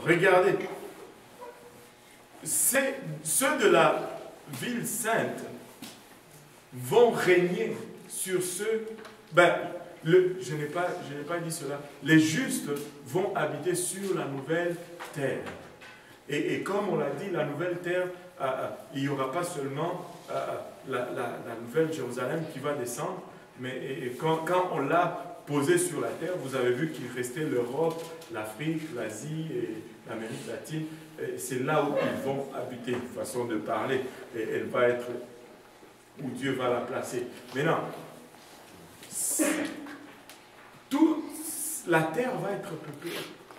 Regardez, ceux de la ville sainte vont régner sur ceux... je n'ai pas dit cela. Les justes vont habiter sur la nouvelle terre. Et comme on l'a dit, la nouvelle terre, il n'y aura pas seulement la nouvelle Jérusalem qui va descendre, mais quand on l'a posée sur la terre, vous avez vu qu'il restait l'Europe, l'Afrique, l'Asie et l'Amérique latine. C'est là où ils vont habiter, façon de parler. Et elle va être où Dieu va la placer. Maintenant, toute la terre va être peuplée.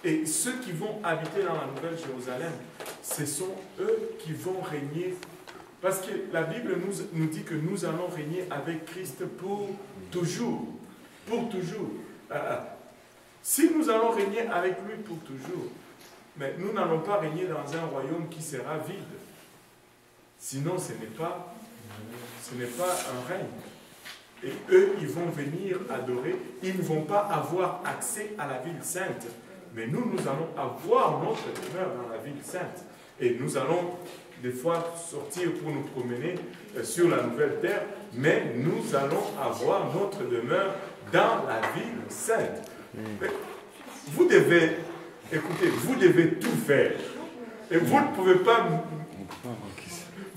Et ceux qui vont habiter dans la Nouvelle Jérusalem, ce sont eux qui vont régner. Parce que la Bible nous dit que nous allons régner avec Christ pour toujours. Pour toujours. Si nous allons régner avec lui pour toujours, mais nous n'allons pas régner dans un royaume qui sera vide. Sinon, ce n'est pas un règne. Et eux, ils vont venir adorer. Ils ne vont pas avoir accès à la ville sainte. Mais nous allons avoir notre demeure dans la ville sainte. Et nous allons, des fois, sortir pour nous promener sur la nouvelle terre. Mais nous allons avoir notre demeure dans la ville sainte. Mais vous devez, écoutez, vous devez tout faire. Et vous ne pouvez pas...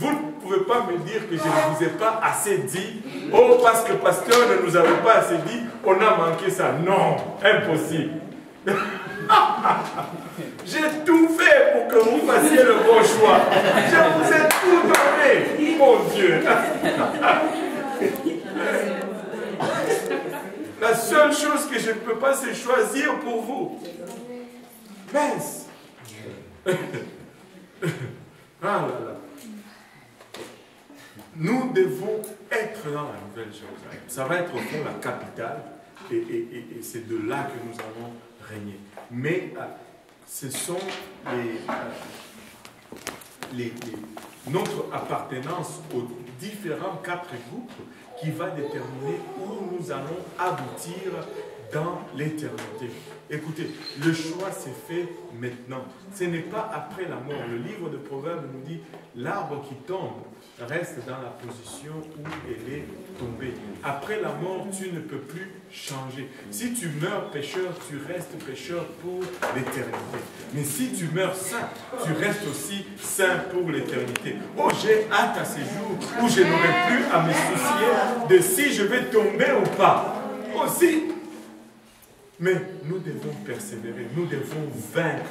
Vous ne pouvez pas me dire que je ne vous ai pas assez dit. Oh, parce que le pasteur ne nous avait pas assez dit, on a manqué ça. Non, impossible. J'ai tout fait pour que vous fassiez le bon choix. Je vous ai tout donné, mon Dieu. La seule chose que je ne peux pas, c'est choisir pour vous. Mince. Ah là là. Nous devons être dans la Nouvelle Jérusalem. Ça va être au fond la capitale et c'est de là que nous allons régner. Mais ce sont notre appartenance aux différents 4 groupes qui va déterminer où nous allons aboutir dans l'éternité. Écoutez, le choix s'est fait maintenant. Ce n'est pas après la mort. Le livre de Proverbes nous dit, l'arbre qui tombe reste dans la position où elle est tombée. Après la mort, tu ne peux plus changer. Si tu meurs pécheur, tu restes pécheur pour l'éternité. Mais si tu meurs saint, tu restes aussi saint pour l'éternité. Oh, j'ai hâte à ces jours où je n'aurai plus à me soucier de si je vais tomber ou pas. Aussi. Mais nous devons persévérer, nous devons vaincre,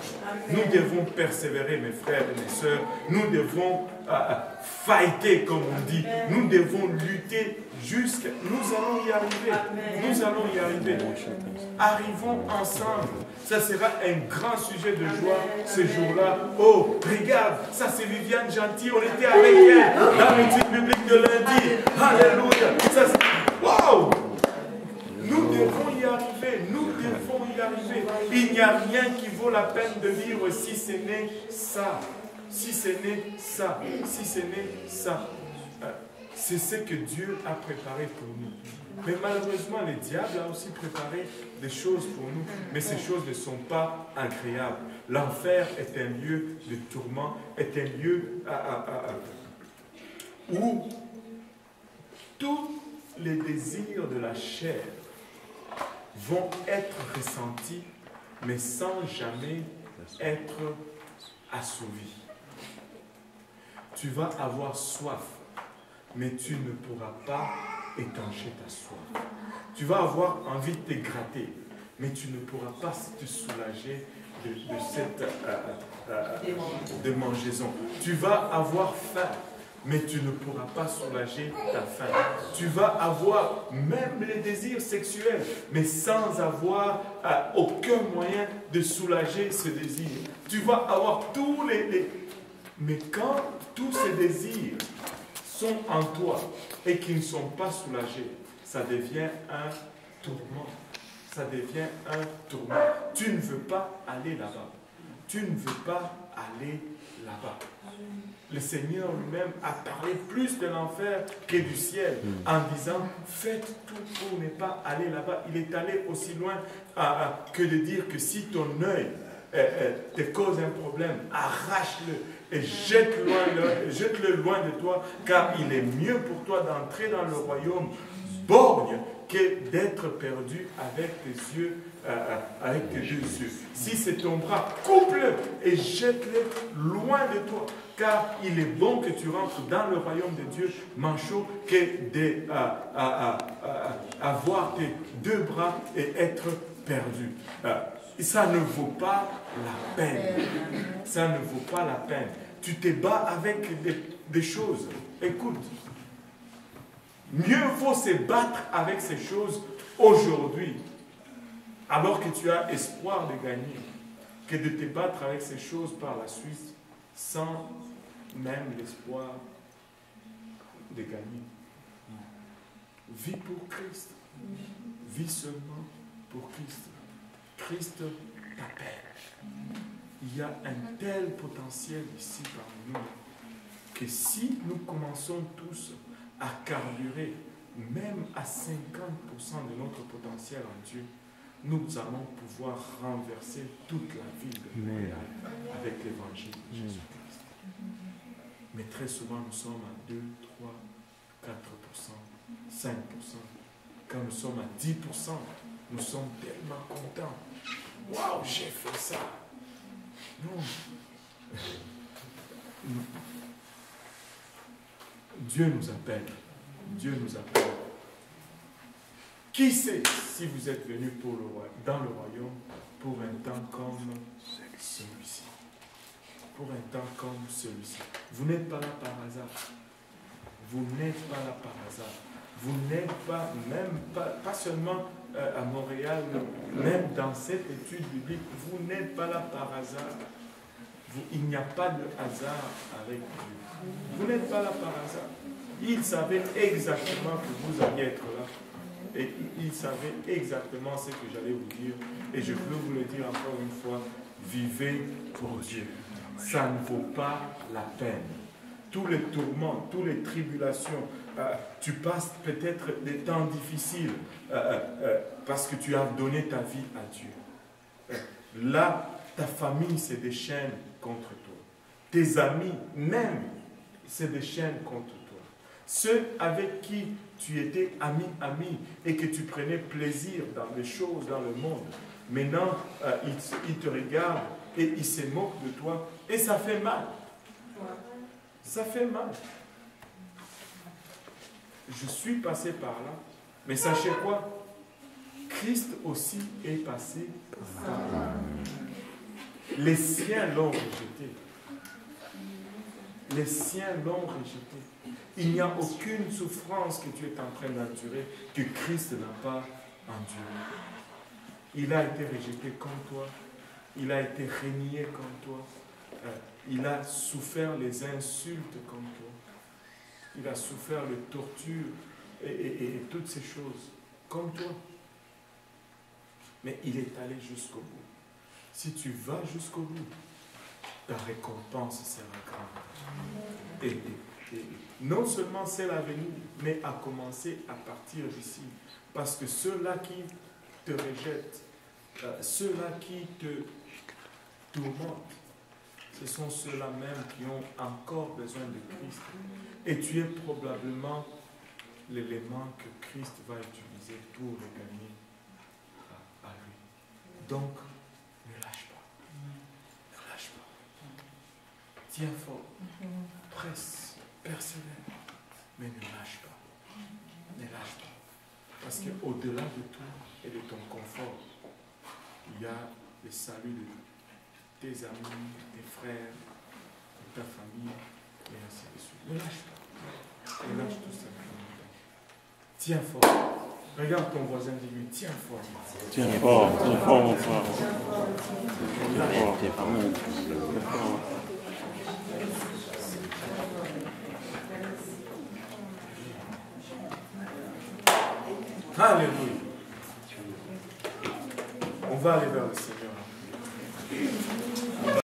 nous devons persévérer, mes frères et mes sœurs, nous devons fighter, comme on dit, nous devons lutter jusqu'à... Nous allons y arriver, nous allons y arriver. Arrivons ensemble, ça sera un grand sujet de joie ce jour-là. Oh, regarde, ça c'est Viviane Gentil, on était avec elle dans l'étude biblique de lundi. Alléluia. Wow! Nous devons y arriver, nous devons y arriver. Il n'y a rien qui vaut la peine de vivre si ce n'est ça. Si ce n'est ça. Si ce n'est ça. C'est ce que Dieu a préparé pour nous. Mais malheureusement, le diable a aussi préparé des choses pour nous. Mais ces choses ne sont pas agréables. L'enfer est un lieu de tourment, est un lieu où tous les désirs de la chair vont être ressentis, mais sans jamais être assouvis. Tu vas avoir soif, mais tu ne pourras pas étancher ta soif. Tu vas avoir envie de te gratter, mais tu ne pourras pas te soulager de cette démangeaison. Tu vas avoir faim, mais tu ne pourras pas soulager ta faim. Tu vas avoir même les désirs sexuels, mais sans avoir aucun moyen de soulager ce désir. Tu vas avoir tous les... Mais quand tous ces désirs sont en toi et qui ne sont pas soulagés, ça devient un tourment. Ça devient un tourment. Tu ne veux pas aller là-bas. Tu ne veux pas aller là-bas. Le Seigneur lui-même a parlé plus de l'enfer que du ciel en disant faites tout pour ne pas aller là-bas. Il est allé aussi loin que de dire que si ton œil te cause un problème, arrache-le et jette-le loin de toi, car il est mieux pour toi d'entrer dans le royaume borgne que d'être perdu avec tes yeux, avec tes deux yeux. Si c'est ton bras, coupe-le et jette-le loin de toi, car il est bon que tu rentres dans le royaume de Dieu manchot que d'avoir tes deux bras et être perdu. Ça ne vaut pas la peine. Ça ne vaut pas la peine. Tu te bats avec des choses. Écoute, mieux vaut se battre avec ces choses aujourd'hui, alors que tu as espoir de gagner, que de te battre avec ces choses par la suite, sans même l'espoir de gagner. Vis pour Christ. Vis seulement pour Christ. Christ t'appelle. Il y a un tel potentiel ici parmi nous que si nous commençons tous à carburer même à 50% de notre potentiel en Dieu, nous allons pouvoir renverser toute la ville de Montréal avec l'évangile de Jésus-Christ. Mais très souvent, nous sommes à 2, 3, 4%, 5%. Quand nous sommes à 10%, nous sommes tellement contents. Waouh, j'ai fait ça. Non. Dieu nous appelle. Dieu nous appelle. Qui sait si vous êtes venus dans le royaume pour un temps comme celui-ci? Pour un temps comme celui-ci. Vous n'êtes pas là par hasard. Vous n'êtes pas là par hasard. Vous n'êtes pas, même pas seulement à Montréal, même dans cette étude biblique, vous n'êtes pas là par hasard. Il n'y a pas de hasard avec Dieu. Vous n'êtes pas là par hasard. Il savait exactement que vous alliez être là. Et il savait exactement ce que j'allais vous dire. Et je peux vous le dire encore une fois, vivez pour Dieu. Ça ne vaut pas la peine. Tous les tourments, toutes les tribulations, tu passes peut-être des temps difficiles parce que tu as donné ta vie à Dieu. Là, ta famille se déchaîne contre toi. Tes amis, même, se déchaînent contre toi. Ceux avec qui tu étais ami et que tu prenais plaisir dans les choses, dans le monde, maintenant, ils te regardent et ils se moquent de toi et ça fait mal. Ça fait mal. Je suis passé par là, mais sachez quoi? Christ aussi est passé par là. Les siens l'ont rejeté. Les siens l'ont rejeté. Il n'y a aucune souffrance que tu es en train d'endurer que Christ n'a pas enduré. Il a été rejeté comme toi. Il a été renié comme toi. Il a souffert les insultes comme toi. Il a souffert les tortures et toutes ces choses comme toi. Mais il est allé jusqu'au bout. Si tu vas jusqu'au bout, ta récompense sera grande. Et non seulement celle à venir, mais à commencer à partir d'ici. Parce que ceux-là qui te rejettent, ceux-là qui te tourmentent, ce sont ceux-là même qui ont encore besoin de Christ. Et tu es probablement l'élément que Christ va utiliser pour le gagner à lui. Donc, ne lâche pas. Ne lâche pas. Tiens fort. Presse. Persévère. Mais ne lâche pas. Ne lâche pas. Parce qu'au-delà de tout et de ton confort, il y a le salut de tes amis, tes frères, de ta famille, et ainsi de suite. Ne lâche pas. Ne lâche tout simplement pas. Tiens fort. Regarde ton voisin, dis-lui, tiens fort. Tiens fort, mon frère. Tiens fort. Alléluia. On va aller vers le Seigneur.